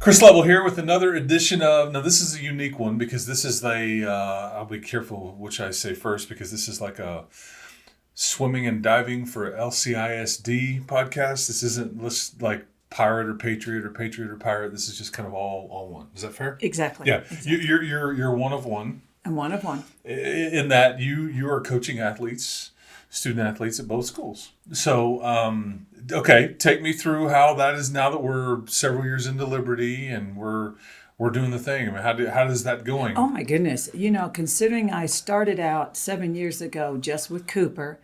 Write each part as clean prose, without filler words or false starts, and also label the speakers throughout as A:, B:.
A: Chris Level here with another edition of, now this is a unique one because this is I'll be careful which I say first because this is like a swimming and diving for LCISD podcast. This isn't like pirate or patriot or pirate. This is just kind of all one. Is that fair?
B: Exactly.
A: Yeah.
B: Exactly.
A: You're one of one.
B: I'm one of one.
A: In that you are coaching student athletes at both schools. So, okay, take me through how that is now that we're several years into Liberty and we're doing the thing. I mean, how is that going?
B: Oh my goodness. Considering I started out 7 years ago just with Cooper,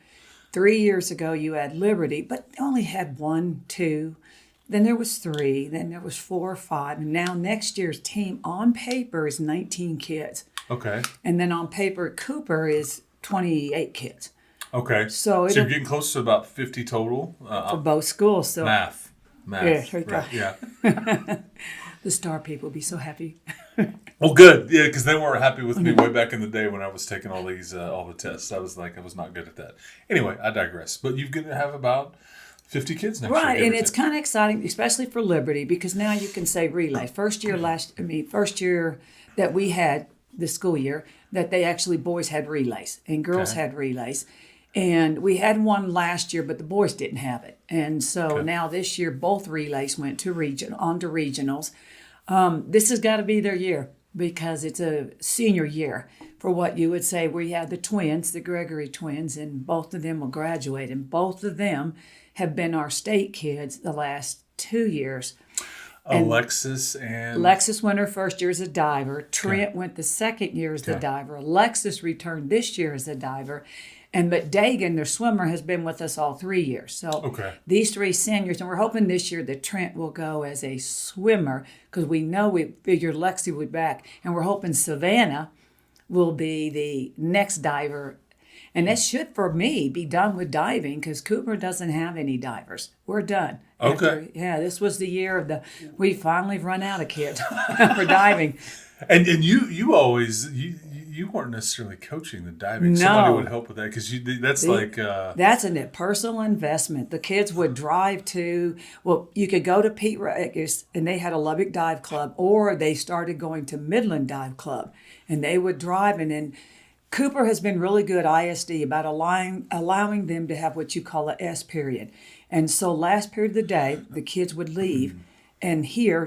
B: 3 years ago you had Liberty, but only had 1, 2, then there was 3, then there was 4 or 5, and now next year's team on paper is 19 kids.
A: Okay.
B: And then on paper, Cooper is 28 kids.
A: Okay. So you're getting close to about 50 total?
B: For both schools. So
A: Math.
B: Yeah, there you go.
A: Right, yeah.
B: The star people will be so happy.
A: Well, good. Yeah, because they weren't happy with me way back in the day when I was taking all the tests. I was not good at that. Anyway, I digress. But you're going to have about 50 kids next year.
B: Right, and it's kind of exciting, especially for Liberty, because now you can say relay. First year that we had this school year, that they actually, boys had relays and girls had relays. And we had one last year, but the boys didn't have it. And so now this year, both relays went to onto regionals. This has got to be their year because it's a senior year for what you would say. We had the twins, the Gregory twins, and both of them will graduate. And both of them have been our state kids the last 2 years.
A: Alexis
B: went her first year as a diver. Trent went the second year as a diver. Alexis returned this year as a diver. But Dagan, their swimmer, has been with us all 3 years. So these 3 seniors, and we're hoping this year that Trent will go as a swimmer because we figured Lexi would be back. And we're hoping Savannah will be the next diver. And that should, for me, be done with diving because Cooper doesn't have any divers. We're done.
A: Okay.
B: This was the year of we finally run out of kids for diving.
A: And you always you weren't necessarily coaching the diving.
B: No.
A: Somebody would help with that because that's
B: that's a personal investment. The kids would drive to, you could go to Pete Regis and they had a Lubbock Dive Club, or they started going to Midland Dive Club and they would drive. And then Cooper has been really good, ISD, about allowing them to have what you call a S period. And so last period of the day, the kids would leave and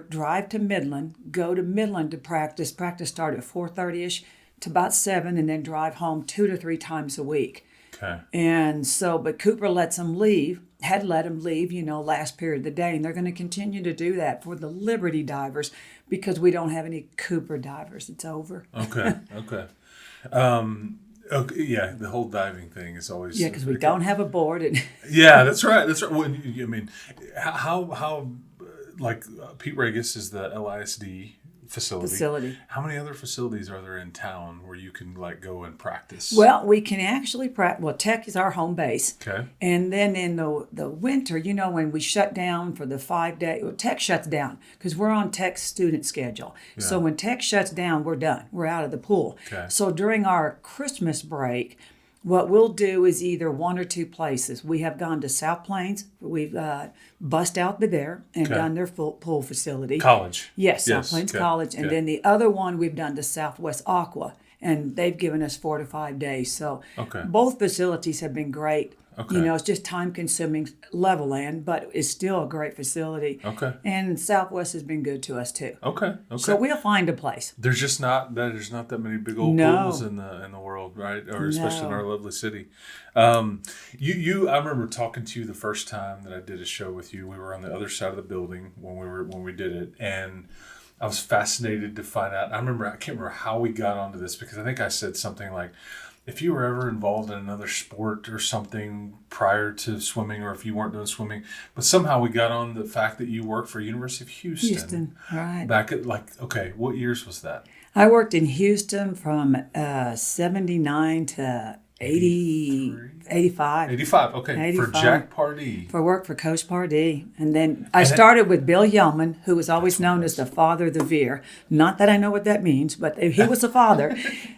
B: drive to Midland, go to Midland to practice. Practice started at 4:30ish to about 7, and then drive home 2 to 3 times a week.
A: Okay.
B: And so, but Cooper had let them leave, last period of the day. And they're going to continue to do that for the Liberty divers because we don't have any Cooper divers. It's over.
A: Okay. Yeah, the whole diving thing is always
B: because we don't have a board.
A: Yeah, that's right. Well, I mean, how like Pete Regis is the LISD facility. How many other facilities are there in town where you can go and practice?
B: Well, we can actually practice. Well, Tech is our home base.
A: Okay.
B: And then in the winter, when we shut down for the 5 day, Tech shuts down because we're on Tech's student schedule. Yeah. So when Tech shuts down, we're done. We're out of the pool.
A: Okay.
B: So during our Christmas break, what we'll do is either 1 or 2 places. We have gone to South Plains. We've bussed out there and done their full pool facility.
A: College.
B: Yes, South Plains College. And then the other one we've done to Southwest Aqua. And they've given us 4 to 5 days. So both facilities have been great.
A: Okay.
B: It's just time-consuming Levelland, but it's still a great facility.
A: Okay.
B: And Southwest has been good to us too.
A: Okay.
B: So we'll find a place.
A: There's not that many big old pools in the world, right? Or especially in our lovely city. I remember talking to you the first time that I did a show with you. We were on the other side of the building when we did it, and I was fascinated to find out. I can't remember how we got onto this because I think I said something like, if you were ever involved in another sport or something prior to swimming, or if you weren't doing swimming, but somehow we got on the fact that you worked for University of Houston.
B: Houston, right.
A: Back at what years was that?
B: I worked in Houston from 79 to 83. 85.
A: 85, okay.
B: 85.
A: For Jack Pardee.
B: For work for Coach Pardee. And then I started with Bill Yeoman, who was always known as the father of the veer. Not that I know what that means, but he was the father.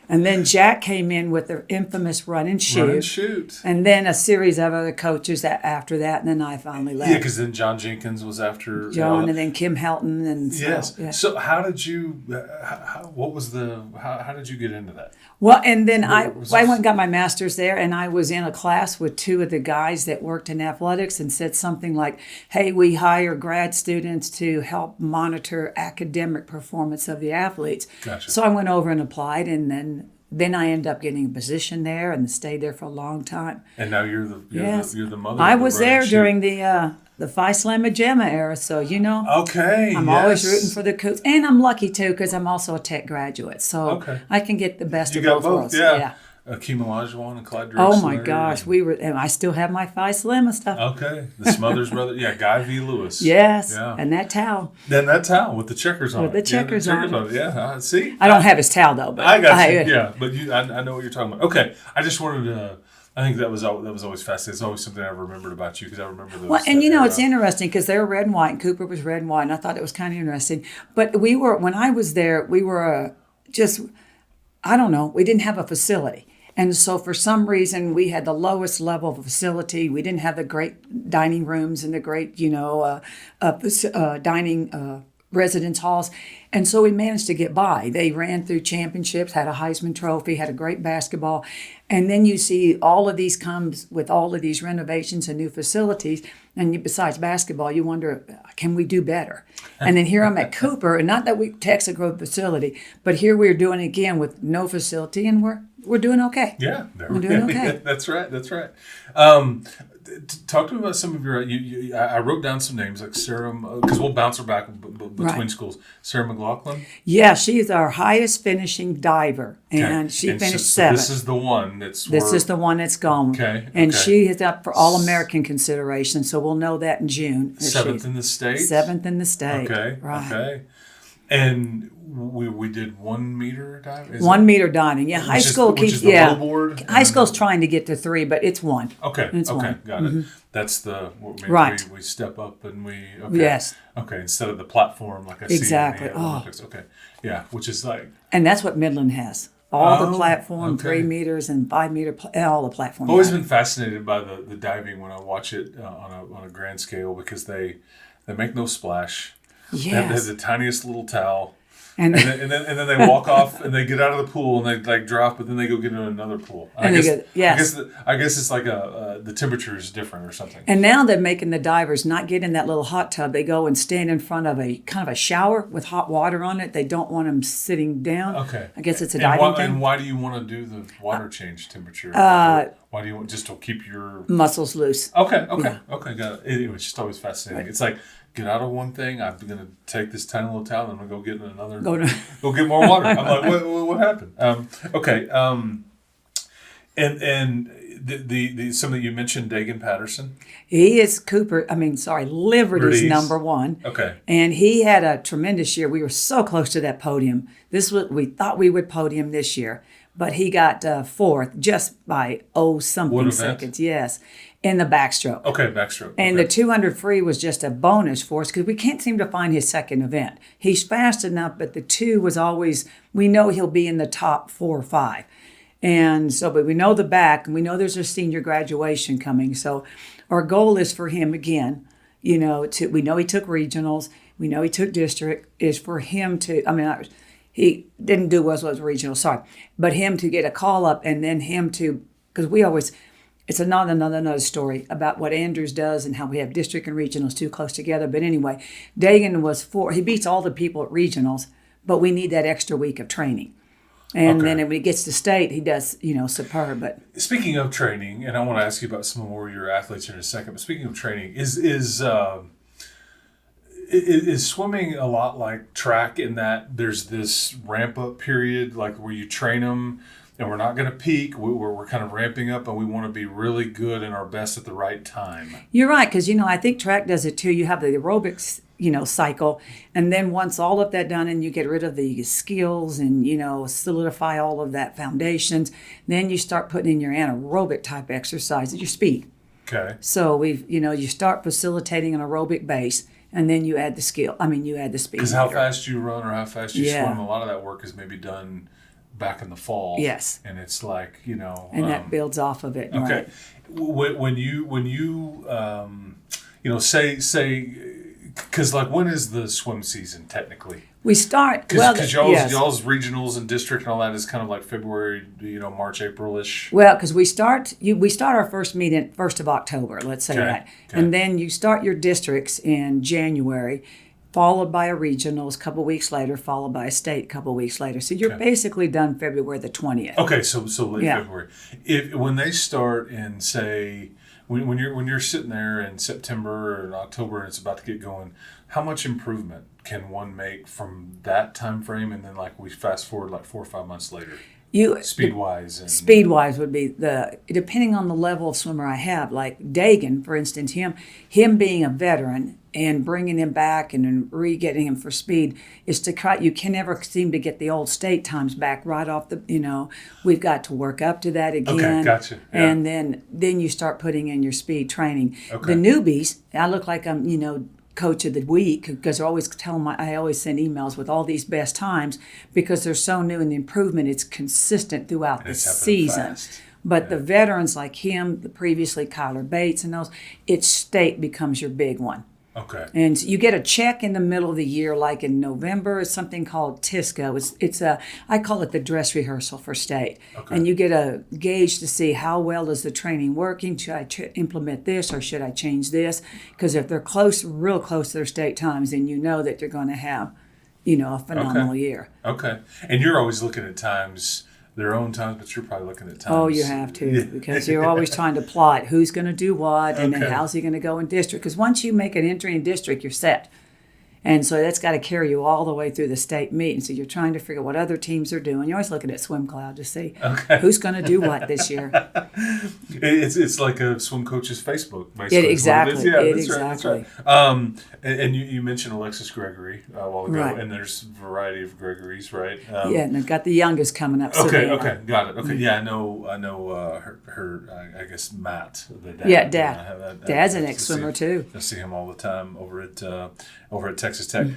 B: And then Jack came in with the infamous run and shoot.
A: Run and shoot.
B: And then a series of other coaches after that, and then I finally left.
A: Yeah, because then John Jenkins was after
B: John, and then Kim Helton, and
A: yes. So how did you? How did you get into that?
B: Well, and then I went and got my master's there, and I was in a class with two of the guys that worked in athletics and said something like, hey, we hire grad students to help monitor academic performance of the athletes.
A: Gotcha.
B: So I went over and applied, and then I ended up getting a position there and stayed there for a long time.
A: And now you're the mother.
B: I was there during the Phi Slamma Jamma era, so
A: Okay.
B: I'm always rooting for the Cougs, and I'm lucky too because I'm also a tech graduate, so I can get the best of both worlds.
A: Yeah. Akeem Olajuwon and Clyde Drexler.
B: Oh my gosh, and I still have my Phi Slamma stuff.
A: Okay, the Smothers brother, Guy V. Lewis.
B: Yes, and that towel.
A: Then that towel with the checkers on it.
B: With the checkers on it.
A: Yeah, see?
B: I don't have his towel though. But
A: I got you, yeah, but I know what you're talking about. Okay, I just wanted to... I think that was always fascinating. It's always something I remembered about you because I remember those.
B: Well, and it's interesting because they're red and white, and Cooper was red and white, and I thought it was kind of interesting. But when I was there, we were I don't know, we didn't have a facility. And so for some reason, we had the lowest level of facility. We didn't have the great dining rooms and the great, dining residence halls. And so we managed to get by. They ran through championships, had a Heisman Trophy, had a great basketball. And then you see all of these comes with all of these renovations and new facilities. And besides basketball, you wonder, can we do better? And then here I'm at Cooper, and not that Tech's a growth facility, but here we're doing it again with no facility, and we're doing okay.
A: Yeah.
B: We're doing okay.
A: That's right. Talk to me about some of your. I wrote down some names like Sarah, because we'll bounce her back between schools. Sarah McLaughlin.
B: Yeah, she is our highest finishing diver, and she finished seventh.
A: This is the one
B: This is the one that's gone.
A: Okay.
B: And she is up for All-American consideration, so we'll know that in June.
A: Seventh in the state.
B: Seventh in the state.
A: Okay.
B: Right.
A: Okay. And we did 1 meter diving.
B: 1 meter diving. Yeah, high school keeps
A: low board.
B: High school's trying to get to 3, but it's 1.
A: Okay.
B: It's
A: okay.
B: 1.
A: Got it. That's the
B: right.
A: We step up and we.
B: Okay. Yes.
A: Okay. Instead of the platform like I
B: exactly.
A: see. In the Olympics. Okay. Yeah. Which is like.
B: And that's what Midland has. All the platform, 3 meters and 5 meter, all the platform.
A: I've always been fascinated by the diving when I watch it on a grand scale because they make no splash.
B: Yes.
A: They have the tiniest little towel. And then they walk off and they get out of the pool and they drop, but then they go get in another pool. I guess it's like the temperature is different or something.
B: And now they're making the divers not get in that little hot tub. They go and stand in front of a kind of a shower with hot water on it. They don't want them sitting down.
A: Okay.
B: I guess it's a diving thing.
A: And why do you want to do the water change temperature? Why do you want just to keep your
B: muscles loose?
A: Okay, got it. It was just always fascinating. Right. It's like, get out of one thing. I'm going to take this tiny little towel and I'm going to go get in another. Go get more water. I'm like, what happened? Okay. And the something you mentioned, Dagan Patterson.
B: He is Liberty's number 1.
A: Okay.
B: And he had a tremendous year. We were so close to that podium. We thought we would podium this year, but he got 4th just by something seconds. Yes. In the backstroke.
A: Okay, backstroke.
B: And the 200 free was just a bonus for us because we can't seem to find his second event. He's fast enough, but the 2 was always, we know he'll be in the top 4 or 5. And so, but we know the back, and we know there's a senior graduation coming. So our goal is for him, again, we know he took regionals, we know he took district, is for him to, he didn't do what was regional, sorry, but him to get a call up and then him to, because we always, it's another story about what Andrews does and how we have district and regionals too close together. But anyway, Dagan was 4. He beats all the people at regionals, but we need that extra week of training. And then when he gets to state, he does, superb. But
A: speaking of training, and I want to ask you about some more of your athletes in a second. But speaking of training, is swimming a lot like track in that there's this ramp up period, like where you train them? And we're not going to peak. We're kind of ramping up, and we want to be really good and our best at the right time.
B: You're right, because, I think track does it too. You have the aerobics cycle. And then once all of that done and you get rid of the skills and, solidify all of that foundations, then you start putting in your anaerobic type exercises, your speed.
A: Okay.
B: So you start facilitating an aerobic base and then you add the speed.
A: Because how fast you run or how fast you swim, a lot of that work is maybe done back in the fall.
B: Yes.
A: And it's like,
B: And that builds off of it.
A: Okay.
B: Right?
A: When you say, because like when is the swim season technically?
B: We start
A: because y'all's regionals and district and all that is kind of like February, March, April-ish.
B: Well, because we start our first meet in 1st of October, let's say that, and then you start your districts in January, followed by a regionals a couple weeks later, followed by a state a couple weeks later. So you're basically done February the 20th.
A: Okay, so late February. When they start in say when you're sitting there in September or in October and it's about to get going, how much improvement can one make from that time frame, and then like we fast forward like 4 or 5 months later? Speed wise would be depending on the level of swimmer I have. Like Dagan, for instance, him being a veteran and bringing him back and re-getting him for speed is to try. You can never seem to get the old state times back right off the. We've got to work up to that again. Okay, gotcha. Yeah.
B: And then you start putting in your speed training.
A: Okay.
B: The newbies, I look like I'm coach of the week because I always send emails with all these best times because they're so new and the improvement it's consistent throughout the season.
A: Fast.
B: But the veterans like him, the previously Kyler Bates and those, it's state becomes your big one.
A: Okay.
B: And you get a check in the middle of the year, like in November, it's something called TISCO. I call it the dress rehearsal for state.
A: Okay.
B: And you get a gauge to see how well is the training working. Should I implement this or should I change this? Because if they're real close to their state times, then you know that you're going to have, a phenomenal year.
A: Okay. And you're always looking at times. Their own times, but you're probably looking at times.
B: Oh, you have to, because you're always trying to plot who's going to do what and then how's he going to go in district. Because once you make an entry in district, you're set. And so that's got to carry you all the way through the state meet. And so you're trying to figure out what other teams are doing. You're always looking at Swim Cloud to see who's going to do what this year.
A: It's like a swim coach's Facebook, basically.
B: Exactly.
A: That's right. And you mentioned Alexis Gregory a while ago, and there's a variety of Gregorys, right?
B: And they've got the youngest coming up.
A: Okay, got it. Okay, yeah, I know. Her I guess Matt, the dad.
B: Yeah, Dad. Dad's an ex-swimmer too.
A: I see him all the time over at Texas Tech.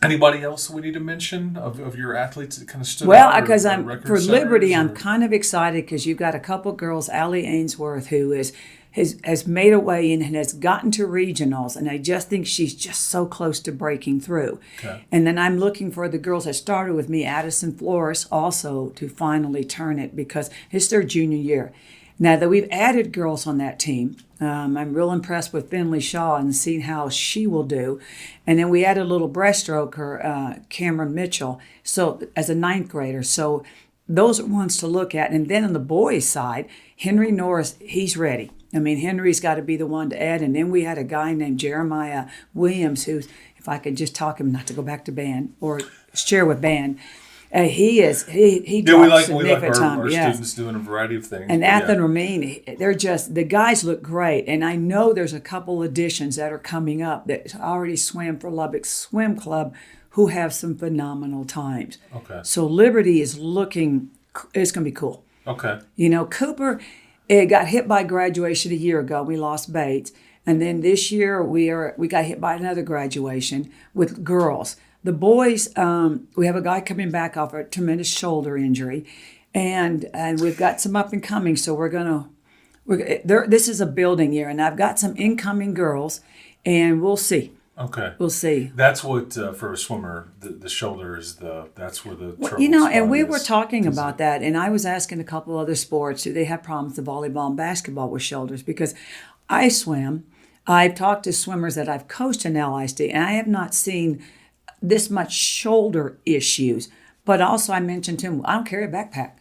A: Anybody else we need to mention of your athletes that kind of stood out?
B: Well, because for Liberty, I'm kind of excited because you've got a couple girls, Allie Ainsworth, who has made a way in and has gotten to regionals, and I just think she's just so close to breaking through.
A: Okay.
B: And then I'm looking for the girls that started with me, Addison Flores, also to finally turn it because it's their junior year. Now that we've added girls on that team, I'm real impressed with Finley Shaw and seeing how she will do. And then we added a little breaststroker, Cameron Mitchell, so as a 9th grader. So those are ones to look at. And then on the boys' side, Henry Norris, he's ready. I mean, Henry's got to be the one to add. And then we had a guy named Jeremiah Williams, who, if I could just talk him, not to go back to band or share with band. He drops significant time.
A: Our students doing a variety of things.
B: And Athen Ramin, the guys look great. And I know there's a couple additions that are coming up that already swam for Lubbock Swim Club who have some phenomenal times.
A: Okay.
B: So Liberty is looking, it's going to be cool.
A: Okay.
B: Cooper got hit by graduation a year ago. We lost Bates. And then this year we got hit by another graduation with girls. The boys, we have a guy coming back off a tremendous shoulder injury, and we've got some up and coming. So this is a building year, and I've got some incoming girls, and we'll see.
A: Okay,
B: we'll see.
A: That's what for a swimmer, the shoulder is that's where the trouble
B: and we were talking about that, and I was asking a couple other sports, do they have problems with volleyball and basketball with shoulders? Because I swim, I've talked to swimmers that I've coached in LCISD, and I have not seen this much shoulder issues. But also I mentioned to him, I don't carry a backpack.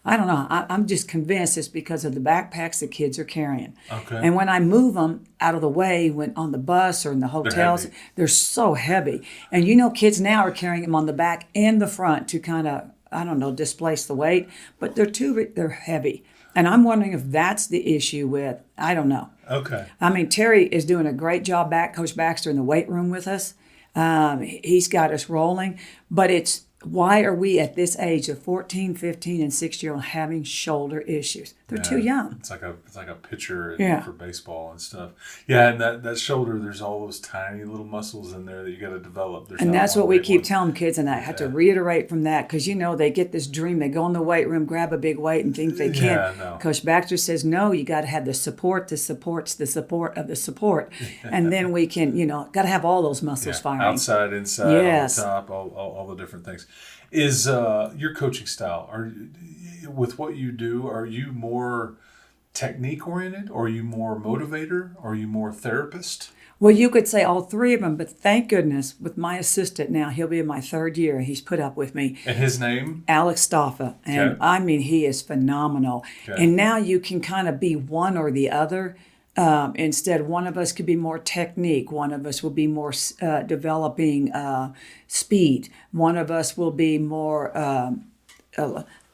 B: I don't know. I'm just convinced it's because of the backpacks the kids are carrying.
A: Okay.
B: And when I move them out of the way, when on the bus or in the hotels, they're so heavy. And kids now are carrying them on the back and the front to kind of, displace the weight. But they're heavy. And I'm wondering if that's the issue with, I don't know.
A: Okay.
B: I mean, Terry is doing a great job Coach Baxter in the weight room with us. He's got us rolling, but it's, why are we at this age of 14, 15, and 16-year-old having shoulder issues? They're too young.
A: It's like a pitcher
B: Yeah.
A: for baseball and stuff. Yeah, and that shoulder, there's all those tiny little muscles in there that you got to develop.
B: And that's what we keep telling kids, and I have to reiterate from that, because they get this dream. They go in the weight room, grab a big weight, and think they can.
A: Yeah, no.
B: Coach Baxter says, no, you got to have the support that supports the support of the support. And then we can, got to have all those muscles firing.
A: Outside, inside,
B: yes.
A: on the top, all the different things. Is your coaching style, with what you do, are you more technique oriented, or are you more motivator, or are you more therapist?
B: Well, you could say all three of them, but thank goodness with my assistant now, he'll be in my third year. He's put up with me.
A: And his name?
B: Alex Stoffa. And I mean, he is phenomenal. Okay. And now you can kind of be one or the other. Instead, one of us could be more technique. One of us will be more developing speed. One of us will be more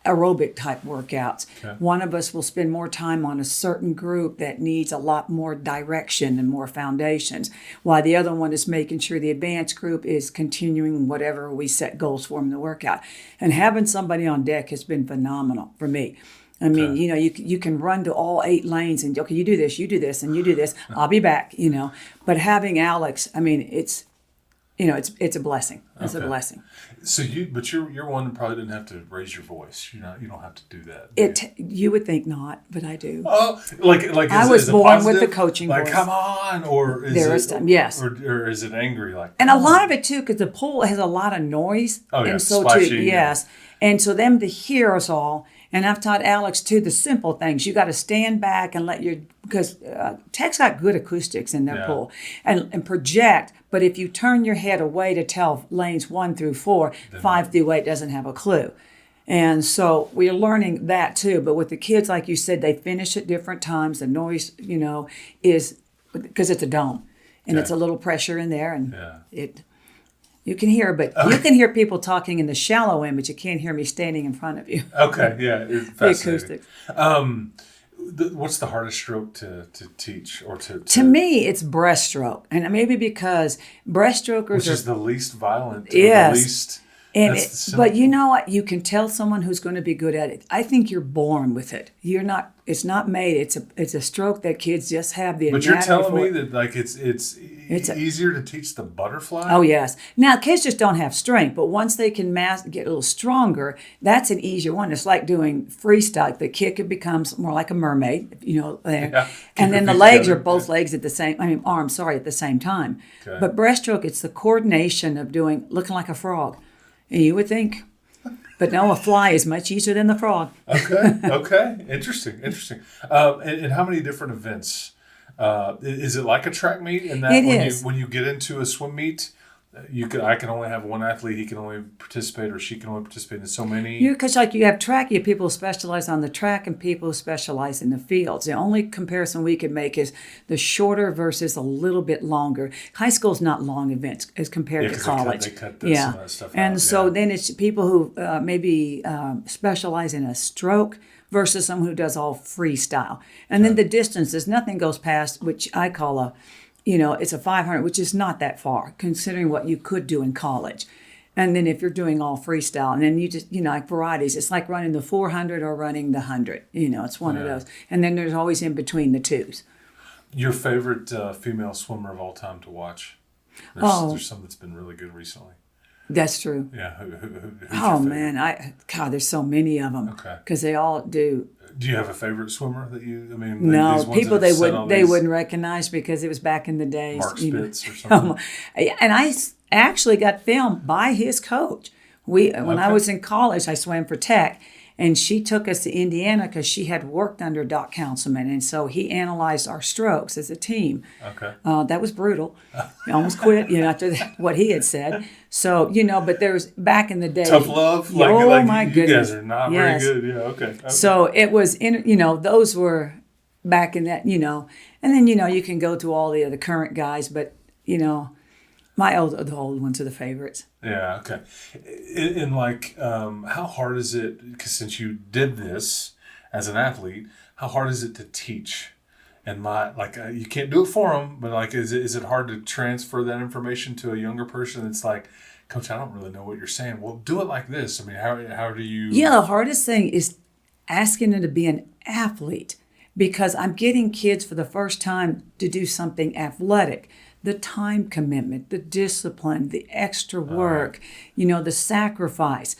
B: aerobic type workouts. Okay. One of us will spend more time on a certain group that needs a lot more direction and more foundations, while the other one is making sure the advanced group is continuing whatever we set goals for in the workout. And having somebody on deck has been phenomenal for me. I mean, you can run to all 8 lanes and, okay, you do this, and you do this. I'll be back, But having Alex, I mean, it's a blessing. It's a blessing.
A: So you're one that probably didn't have to raise your voice. You don't have to do that.
B: You would think not, but I do.
A: Oh, like
B: I was born with the coaching voice.
A: Like, come on, or is
B: yes,
A: or is it angry? Like,
B: and a lot of it too, because the pool has a lot of noise.
A: Oh yeah,
B: and so
A: splashing,
B: too, yes, and so them to hear us all. And I've taught Alex, too, the simple things. You got to stand back and because Tech's got good acoustics in their pool, and project. But if you turn your head away to tell lanes 1 through 4, 5 through 8 doesn't have a clue. And so we're learning that, too. But with the kids, like you said, they finish at different times. The noise, is because it's a dome. And it's a little pressure in there. And you can hear, but you can hear people talking in the shallow end, but you can't hear me standing in front of you.
A: Okay, yeah, it's fascinating.
B: The acoustics.
A: What's the hardest stroke to teach or to?
B: To me, it's breaststroke, and maybe because breaststrokers
A: which is the least violent.
B: Yes.
A: The least.
B: But you know what? You can tell someone who's going to be good at it. I think you're born with it. You're not. It's not made. It's a stroke that kids just have the.
A: But you're telling me that it's easier to teach the butterfly.
B: Oh yes. Now kids just don't have strength, but once they can get a little stronger, that's an easier one. It's like doing freestyle. The kick, it becomes more like a mermaid, there. Yeah. And then the legs are both legs at the same. Arms. Sorry, at the same time. Okay. But breaststroke, it's the coordination of looking like a frog. And you would think, but no, a fly is much easier than the frog.
A: Okay. Interesting. And how many different events? Is it like a track meet? In that
B: it is.
A: When you get into a swim meet, I can only have one athlete. He can only participate, or she can only participate in so many.
B: Because you have track, you have people who specialize on the track and people who specialize in the fields. The only comparison we could make is the shorter versus a little bit longer. High school's not long events as compared to college.
A: They cut some of that stuff out.
B: And so then it's people who maybe specialize in a stroke versus someone who does all freestyle. And then the distances, nothing goes past, which I call it's a 500, which is not that far, considering what you could do in college. And then if you're doing all freestyle, and then you just, like varieties, it's like running the 400 or running the 100. It's one of those. And then there's always in between the twos.
A: Your favorite female swimmer of all time to watch? There's some that's been really good recently.
B: That's true.
A: Yeah.
B: Who's man, there's so many of them. Okay. Because they all do.
A: Do you have a favorite swimmer that you?
B: No, people they wouldn't recognize because it was back in the days.
A: Mark Spitz or something.
B: And I actually got filmed by his coach. When I was in college, I swam for Tech, and she took us to Indiana because she had worked under Doc Councilman, and so he analyzed our strokes as a team.
A: Okay.
B: That was brutal. I almost quit, after what he had said. So, but there was back in the day.
A: Tough love?
B: My goodness.
A: You guys are not very good. Yeah, okay.
B: So it was, those were back in that, and then, you can go to all the other current guys, but, the old ones are the favorites.
A: Yeah, okay. And how hard is it, because since you did this as an athlete, how hard is it to teach? And you can't do it for them, but like, is it hard to transfer that information to a younger person? It's like, Coach, I don't really know what you're saying. Well, do it like this. I mean, how do you?
B: Yeah, the hardest thing is asking them to be an athlete, because I'm getting kids for the first time to do something athletic. The time commitment, the discipline, the extra work, the sacrifice.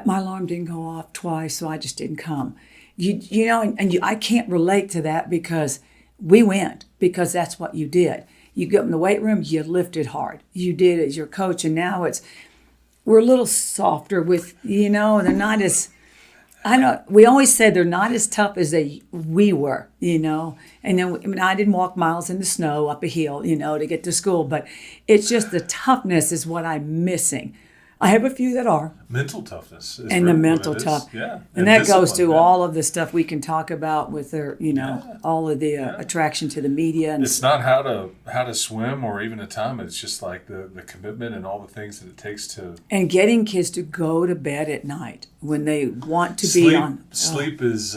B: My alarm didn't go off twice, so I just didn't come. I can't relate to that because we went, because that's what you did. You go in the weight room, you lifted hard. You did as your coach, and now we're a little softer with, they're not as, we always said they're not as tough as we were, and then, I didn't walk miles in the snow up a hill, to get to school, but it's just the toughness is what I'm missing. I have a few that are.
A: Mental toughness.
B: And the mental tough.
A: Yeah.
B: And that goes to all of the stuff we can talk about with their, all of the attraction to the media. And
A: it's not how to swim or even a time. It's just like the commitment and all the things that it takes to.
B: And getting kids to go to bed at night when they want to be on.
A: Sleep is,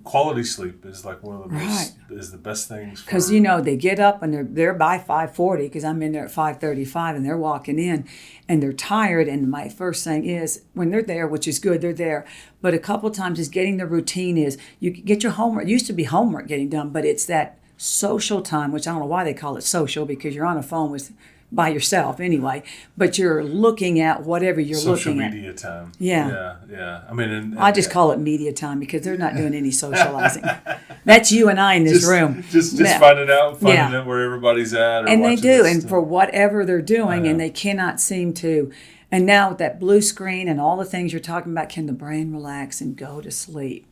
A: quality sleep is like one of the is the best things.
B: Because, they get up and they're there by 5:40, because I'm in there at 5:35 and they're walking in and they're tired. And my first thing is, when they're there, which is good, they're there. But a couple times is getting the routine is you get your homework. It used to be homework getting done, but it's that social time, which I don't know why they call it social, because you're on a phone by yourself anyway, but you're looking at whatever you're looking at.
A: Social media time.
B: Yeah.
A: Yeah. I mean,
B: I just call it media time, because they're not doing any socializing. That's you and I in this room.
A: Just finding out where everybody's at.
B: And they do, and for whatever they're doing, and they cannot seem to. And now with that blue screen and all the things you're talking about, can the brain relax and go to sleep?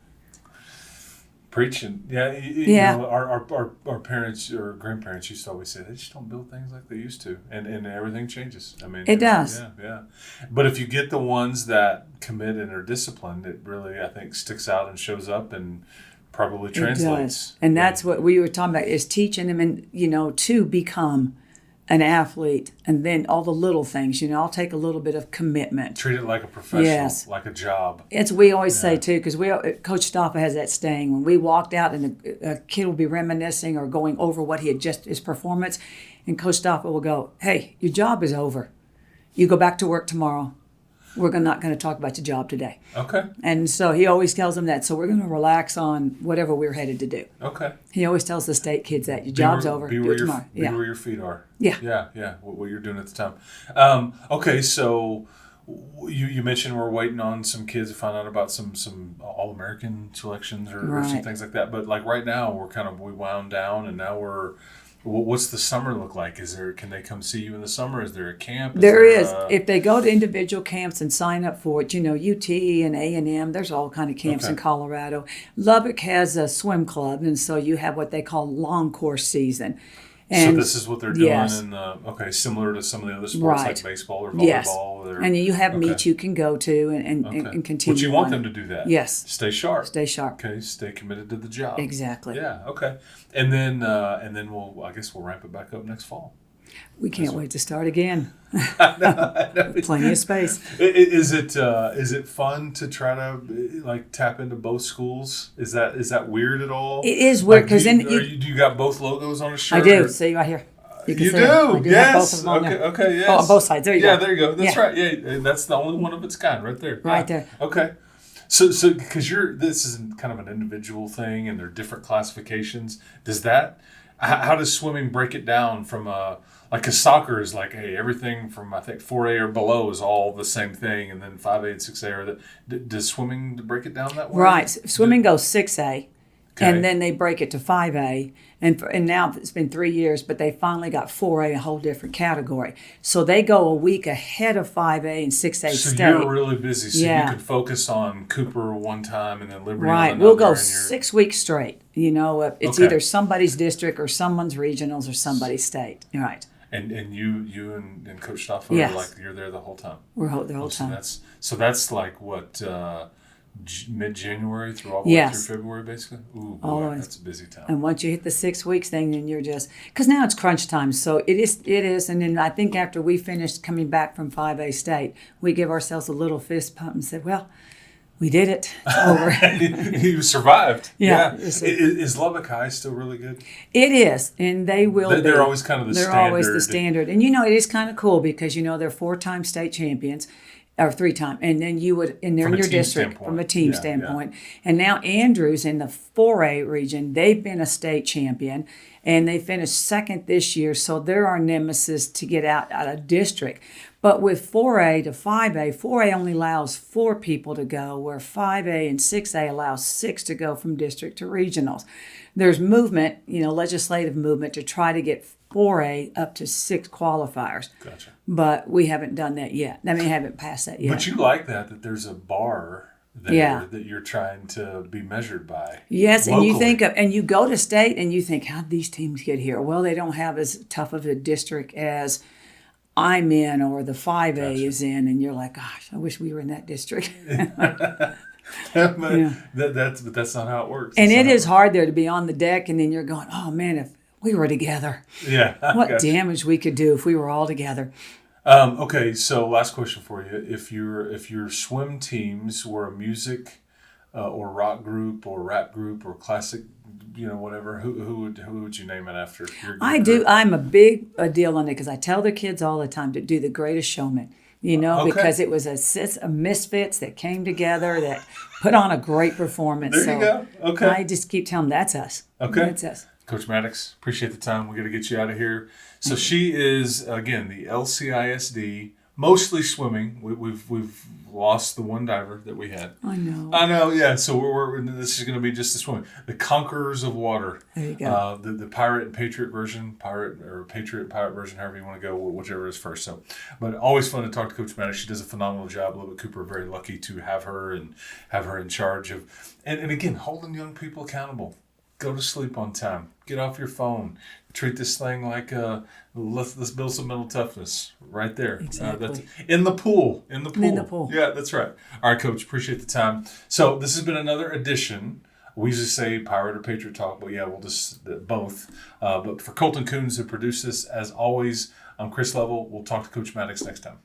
A: Preaching, yeah. Our parents or grandparents used to always say they just don't build things like they used to, and everything changes. I mean,
B: it does.
A: Yeah. But if you get the ones that commit and are disciplined, it really, I think, sticks out and shows up and probably translates.
B: It does. And that's what we were talking about, is teaching them, and to become an athlete, and then all the little things, I'll take a little bit of commitment.
A: Treat it like a professional, like a job.
B: It's we always say too, because Coach Stoffa has that saying, when we walked out and a kid will be reminiscing or going over what he had his performance, and Coach Stoffa will go, "Hey, your job is over. You go back to work tomorrow. We're not going to talk about your job today."
A: Okay.
B: And so he always tells them that. So we're going to relax on whatever we're headed to do.
A: Okay.
B: He always tells the state kids that your job's over. Do it tomorrow.
A: Be where your feet are.
B: Yeah.
A: Yeah. What you're doing at the time. Okay. So you mentioned we're waiting on some kids to find out about some All-American selections or some things like that. But like right now, we wound down, and now we're. What's the summer look like? Can they come see you in the summer? Is there a camp?
B: There is. If they go to individual camps and sign up for it, UT and A&M, there's all kind of camps in Colorado. Lubbock has a swim club, and so you have what they call long course season. And
A: so this is what they're doing similar to some of the other sports like baseball or volleyball.
B: Yes. And you have meets you can go to and continue.
A: But you want them to do that.
B: Yes.
A: Stay sharp.
B: Stay sharp.
A: Okay. Stay committed to the job.
B: Exactly.
A: Yeah. Okay. And then I guess we'll ramp it back up next fall.
B: We can't wait to start again.
A: I know.
B: Plenty of space.
A: Is it fun to try to tap into both schools? Is that weird at all?
B: It is weird because
A: do you got both logos on a shirt?
B: I do. See right here.
A: You do. Yes. Okay. Yes.
B: Oh, on both sides. There you go.
A: Yeah. There you go. That's right. Yeah. And that's the only one of its kind right there.
B: Right there.
A: Okay. So because this is kind of an individual thing, and there are different classifications. How does swimming break it down from like a soccer is like, hey, everything from I think 4A or below is all the same thing, and then 5A and 6A are does swimming break it down that way?
B: Right. Swimming goes 6A. Okay. And then they break it to 5A. And now it's been 3 years, but they finally got 4A, a whole different category. So they go a week ahead of 5A and 6A state.
A: So you're really busy. So you can focus on Cooper one time and then Liberty
B: right.
A: on
B: We'll go 6 weeks straight. It's either somebody's district or someone's regionals or somebody's state. Right.
A: And you and Coach Stoffa are like you're there the whole time.
B: We're the whole time.
A: So that's like what mid-January through all the way through February, basically. Ooh, boy, that's a busy time.
B: And once you hit the 6 weeks thing, then you're just because now it's crunch time. So it is. And then I think after we finished coming back from 5A state, we give ourselves a little fist pump and said, well, We did it. It's over.
A: You survived.
B: Yeah.
A: Is Lubbock High still really good?
B: It is, and they will be.
A: They're always kind of the standard.
B: They're always the standard. And, it is kind of cool because, they're 4-time state champions. Or 3-time, and then and they're in your district from a team standpoint. Yeah. And now Andrews in the 4A region, they've been a state champion, and they finished second this year. So they're our nemesis to get out of district. But with 4A to 5A, 4A only allows 4 people to go, where 5A and 6A allows 6 to go from district to regionals. There's movement, legislative movement to try to get 4A up to 6 qualifiers.
A: Gotcha.
B: But we haven't done that yet. Haven't passed that yet.
A: But you like that there's a bar there that you're trying to be measured by.
B: Yes,
A: locally.
B: And you go to state and you think, how'd these teams get here? Well, they don't have as tough of a district as I'm in or the 5A is in, and you're like, gosh, I wish we were in that district.
A: But that's not how it works.
B: And it is hard there to be on the deck, and then you're going, oh man, if we were together.
A: Yeah.
B: What damage we could do if we were all together.
A: Okay, so last question for you. If your swim teams were a music or rock group or rap group or classic, whatever, who would you name it after?
B: I do. I'm a big deal on it because I tell the kids all the time to do The Greatest Showman. Because it was a misfits that came together that put on a great performance.
A: There you go. Okay.
B: I just keep telling them that's us.
A: Okay.
B: That's us.
A: Coach Matticks, appreciate the time. We got to get you out of here. So she is, again, the LCISD, mostly swimming. We've lost the one diver that we had.
B: I know.
A: Yeah. So this is going to be just the swimming. The Conquerors of Water.
B: There you go.
A: The Pirate and Patriot version, Pirate version, however you want to go, whichever is first. So, but always fun to talk to Coach Matticks. She does a phenomenal job. Lubbock-Cooper, very lucky to have her and have her in charge of, and again, holding young people accountable. Go to sleep on time. Get off your phone. Treat this thing like let's build some mental toughness right there.
B: Exactly.
A: That's in the pool. In the
B: pool.
A: Yeah, that's right. All right, Coach. Appreciate the time. So this has been another edition. We usually say Pirate or Patriot Talk, but yeah, we'll just both. But for Colton Coons who produced this, as always, I'm Chris Level. We'll talk to Coach Matticks next time.